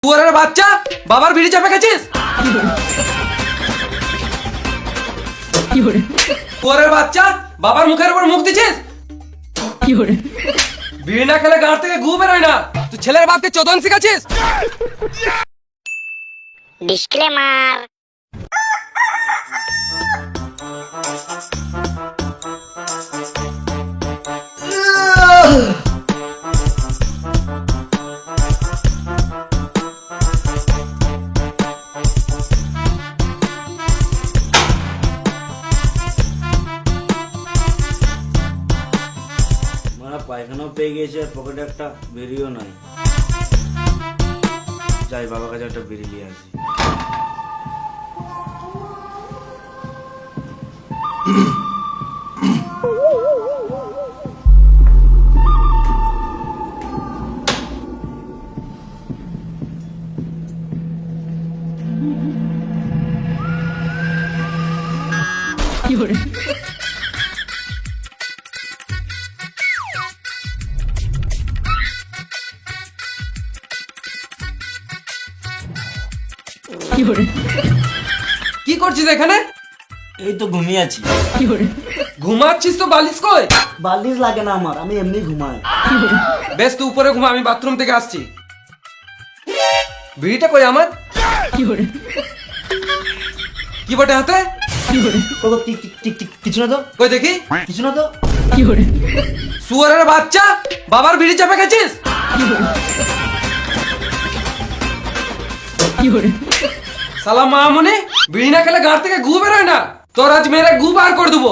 শুয়োরের বাচ্চা, বাবার বিড়ি চাপে গেছিস? শুয়োরের বাচ্চা, বাবার মুখের উপর মুখ দিছিস? বিড়ি না খেলে গাঁট থেকে গু বেরোয় না। তুই ছেলের বাপকে চোদন শিখাচ্ছিস? ডিসক্লেমার। পায়খানাও পেয়ে গিয়েছে আর পকেটে একটা বেরিয়েও নাই। যাই বাবার কাছে একটা বেরিয়ে নিয়ে আসি। কি করছিস এখানে? এই তো ঘুমিয়ে আছি। ঘুমাচ্ছিস তো বালিশ কই? বালিশ লাগে না আমার, আমি এমনি ঘুমাই। বেশ তুই উপরে ঘুমা, আমি বাথরুম থেকে আসছি। বিড়িটা কই আমার? কি বটে হাতে? ও তো কিছু না তো, কই দেখি। কিছু না তো। শুয়োরের বাচ্চা, বাবার বিড়ি চাপে গেছিস? শালা মামুনি, বিড়ি না খেলে গাঁট থেকে গু বেরোয় না। তোর আজ মেরে গু বার করে দেবো।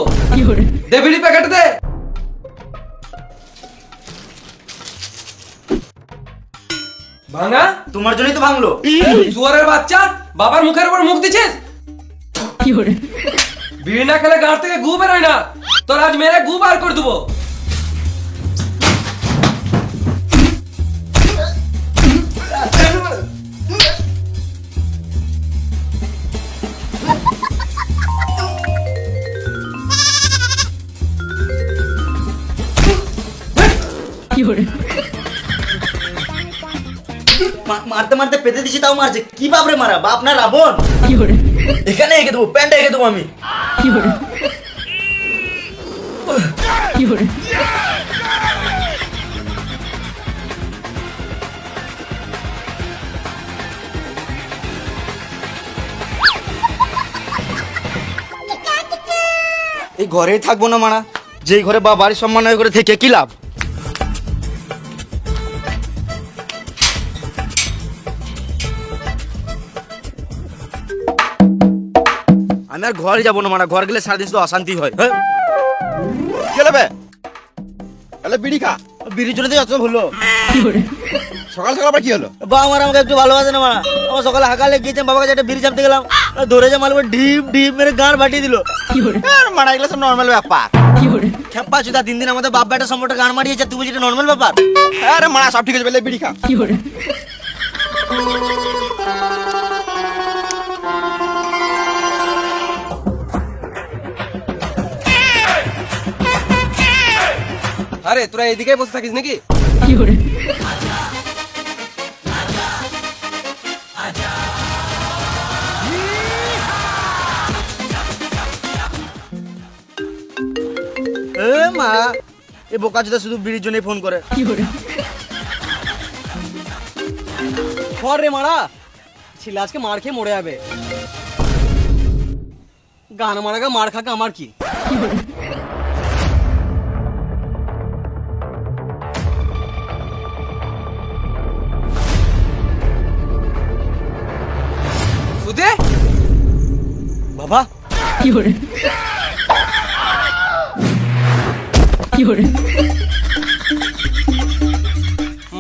দে বিড়ি প্যাকেট দে। ভাঙা? তোমার জন্যই তো ভাঙলো। শুয়োরের বাচ্চা, বাবার মুখের উপর মুখ দিছিস? বিড়ি না খেলে গাঁট থেকে গু বেরোয় না। তোর আজ মেরে গু বার করে দেবো। মারতে মারতে পেতে দিছি তাও মারছে। কি বাপরে মারা, বাপ না রাবণ? এখানে এঁকে দেবো, প্যান্টে এঁকে দেবো আমি। এই ঘরেই থাকবো না মারা, যেই ঘরে বা বাড়ির সম্মান করে থেকে কি লাভ? আমি আর ঘরে যাবো না মারা, ঘর গেলে সারাদিন শুধু অশান্তি হয়। খেলবে তাহলে বিড়ি খা। বিড়ির জন্য তো যত হলো। সকাল সকাল আবার কি হলো? বাবা আমার আমাকে একটু ভালোবাসে না মারা। আমার সকালে হাঁকালে গিয়েছিলাম বাবার কাছে একটা বিড়ি চাপতে গেলাম, ধরে যে মালবে ঢিপ ঢিপ মেরে গাঁড় ফাটিয়ে দিল। আর মারা এগুলো সব নর্মাল ব্যাপার। খেপা চুদা, দিন দিন আমাদের বাপ বেটার সম্পর্কে গান মারিয়েছে, তুই বলছিস এটা নর্মাল ব্যাপার? আরে মারা সব ঠিক আছে, বলে বিড়ি খা। আরে তোরা এদিকে বসে থাকিস নাকি? এ মা, এ বোকা চুদা শুধু বিড়ির জন্যই ফোন করে। ধর রে মারা, ছেলে আজকে মার খেয়ে মরে যাবে। গান মারাগা মার খাকা আমার কি? সুদে বাবা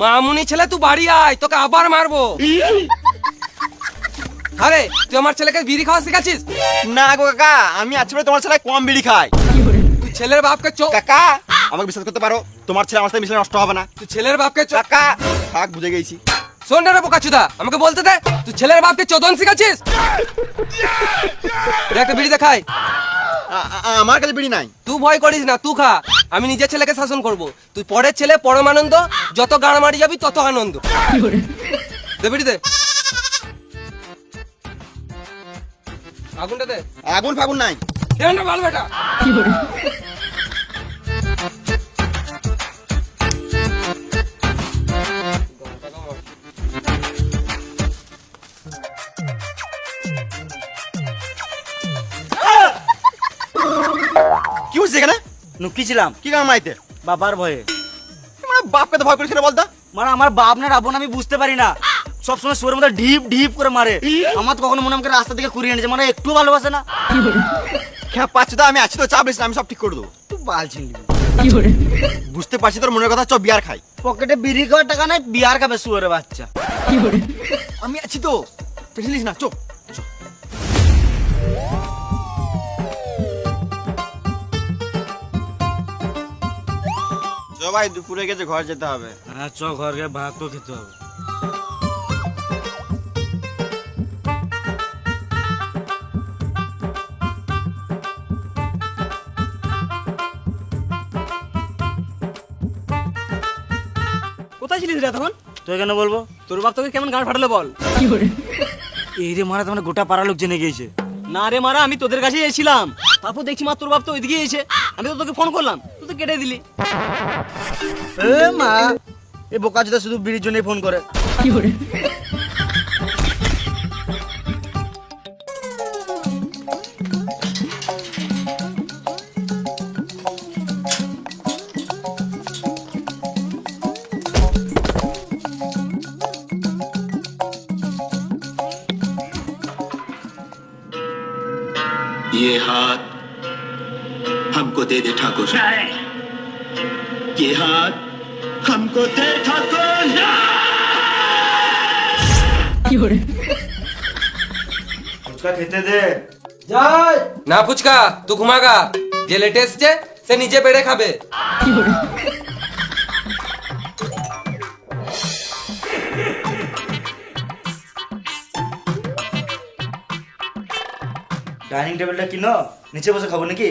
মামুনি ছেলে, তুই বাড়ি আয়, তোকে আবার মারবো। আরে তুই আমার ছেলেকে বিড়ি খাওয়া শিখাচ্ছিস? না গো কাকা, আমি আছি বলে তোমার ছেলে কম বিড়ি খায়। তুই ছেলের বাপকে কাকা আমাকে বিশ্বাস করতে পারো, তোমার ছেলে আমার সাথে মিশলে নষ্ট হবে না। তুই ছেলের বাপকে কাকা থাক, বুঝে গেছি। শোন রে বোকাচুদা, আমাকে বলতে দে, তুই ছেলের বাপকে চোদন শিখাচ্ছিস? একটা বিড়ি দেখাই। আমার কাছে বিড়ি নাই। তুই ভয় করিস না, তুই খা। আমি নিজের ছেলেকে শাসন করব। তুই পরের ছেলে পরম আনন্দ, যত গান মারি যাবি তত আনন্দ। দে বিড়ি দে। আগুনটা দে। আগুন ফাগুন নাই। কেন বাল বেটা? কি হচ্ছে এখানে? নুকিছিলাম কি গান মাইতে? বাবার ভয়ে। মানে বাপকে তো ভয় করিস না বলতো। মানে আমার বাপ না রাবণ আমি বুঝতে পারি না, সবসময় সুরের মধ্যে ঢিপ ঢিপ করে মারে। আমার তো কখনো মনে আমাকে রাস্তা থেকে কুড়িয়ে এনেছে, মানে একটু ভালোবাসে না। হ্যাঁ পাচ্ছি তো, আমি আছি তো, চাপ নিস না, আমি সব ঠিক করে দেবো। তুই বাল ছিনবি। বুঝতে পারছি তোর মনের কথা, চ বিয়ার খাই। পকেটে বিড়ি খাওয়ার টাকা নাই, বিয়ার খাবে সুরের বাচ্চা। আমি আছি তো, টেনশন নিস না, চো চো। চো ভাই, দুপুরে গেছে, ঘর যেতে হবে। হ্যাঁ চ, ঘর গিয়ে ভাত তো খেতে হবে। কোথায় ছিলিস রে তখন? তুই কেন বলবো? তোর বাপ তোকে কেমন গান ফাটালো বল? এই রে মারা, তোমার গোটা পাড়া লোক জেনে গিয়েছে। না রে মারা, আমি তোদের কাছেই এসেছিলাম, তারপর দেখছি মা তোর বাপ তো ওইদিকে এসে, আমি তো তোকে ফোন করলাম, তুই তো কেটে দিলি। এ মা, এই বোকা চোদা শুধু বিড়ির জন্যই ফোন করে। ये हाथ हमको दे दे ठाकुर। ये हाथ हमको दे ठाकुर। ফুচকা খেতে দে। না ফুচকা, তুই ঘুমাগা। যে লেটে এসছে সে নিজে বেড়ে খাবে। ডাইনিং টেবিলটা কিনো, নিচে বসে খাবো নাকি?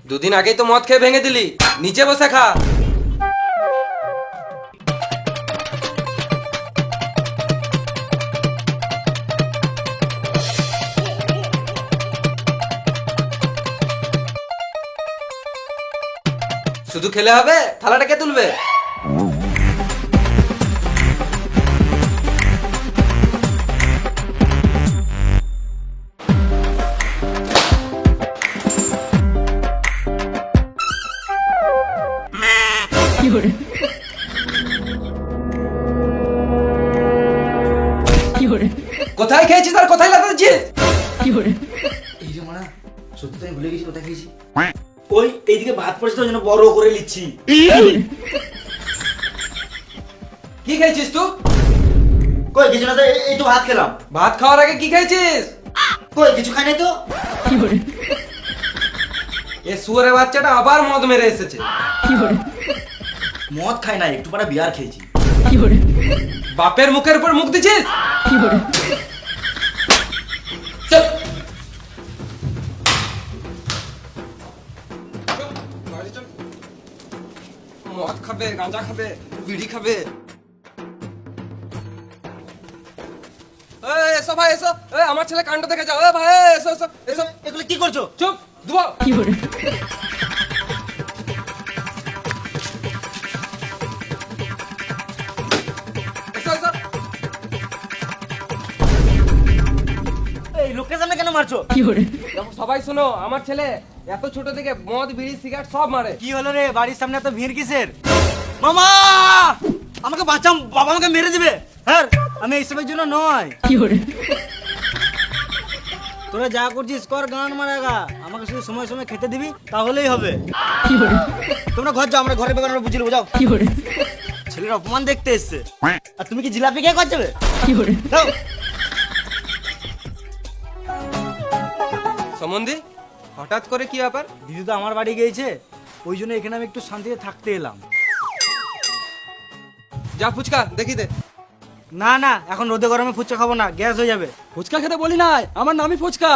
দুদিন আগেই তো মদ খেয়ে ভেঙে দিলি, নিচে বসে খা। শুধু খেলে হবে? থালাটা কে তুলবে? কোথায় খেয়েছিস আর কোথায় লাগাচ্ছিস? এই যে মারা, সত্যি তো আমি ভুলে গেছি কোথায় খেয়েছি। ওই এইদিকে ভাত পড়েছে তো, ওই জন্য বড় করে নিচ্ছি। কি খেয়েছিস তুই? কই কিছু না তো, এই তো ভাত খেলাম। ভাত খাওয়ার আগে কি খেয়েছিস? কই কিছু খাই নাই তো। এ শুয়ারের বাচ্চাটা আবার মদ মেরে এসেছে। মদ খাই নাই, একটু পরে বিয়ার খেয়েছি। বাপের মুখের উপর মুখ দিছিস? চল। মদ খাবে, গাঁজা খাবে, বিড়ি খাবে। এই এসো ভাই এসো, এই আমার ছেলে কাণ্ড দেখে যাও। এই ভাই এসো এসো এসো। এগুলো কি করছো? চুপ, দুবো। এসো এসো। এই লোকের সামনে কেন মারছো? দেখো সবাই শোনো, আমার ছেলে এত ছোট থেকে মদ বিড়ি সিগারেট সব মারে। কি হলো রে, বাড়ির সামনে এত ভিড় কিসের? মামা আমাকে বাঁচাও, বাবা আমাকে মেরে দিবে। হ্যাঁ আমি এইসবের জন্য নয়। তোরা যা করছিস কর, গান মারাগা, আমাকে শুধু সময় সময় খেতে দিবি তাহলেই হবে। তোমরা ঘর যাও, আমরা ঘরের ব্যাপারে আমরা বুঝে নেবো, যাও। ছেলের অপমান দেখতে এসছে, আর তুমি কি জিলাপি খেয়ে ঘর যাবে? যাও। সম্বন্ধী, হঠাৎ করে কি ব্যাপার? দিদি তো আমার বাড়ি গিয়েছে, ওই জন্য এখানে আমি একটু শান্তিতে থাকতে এলাম। যা ফুচকা দেখি দে। না না, এখন রোদে গরমে ফুচকা খাবো না, গ্যাস হয়ে যাবে। ফুচকা খেতে বলি নাই, আমার নামই ফুচকা।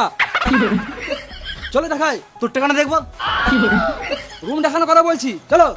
চলে দেখাই তোর টাকাটা দেখবো। রুম দেখানো কথা বলছি, চলো।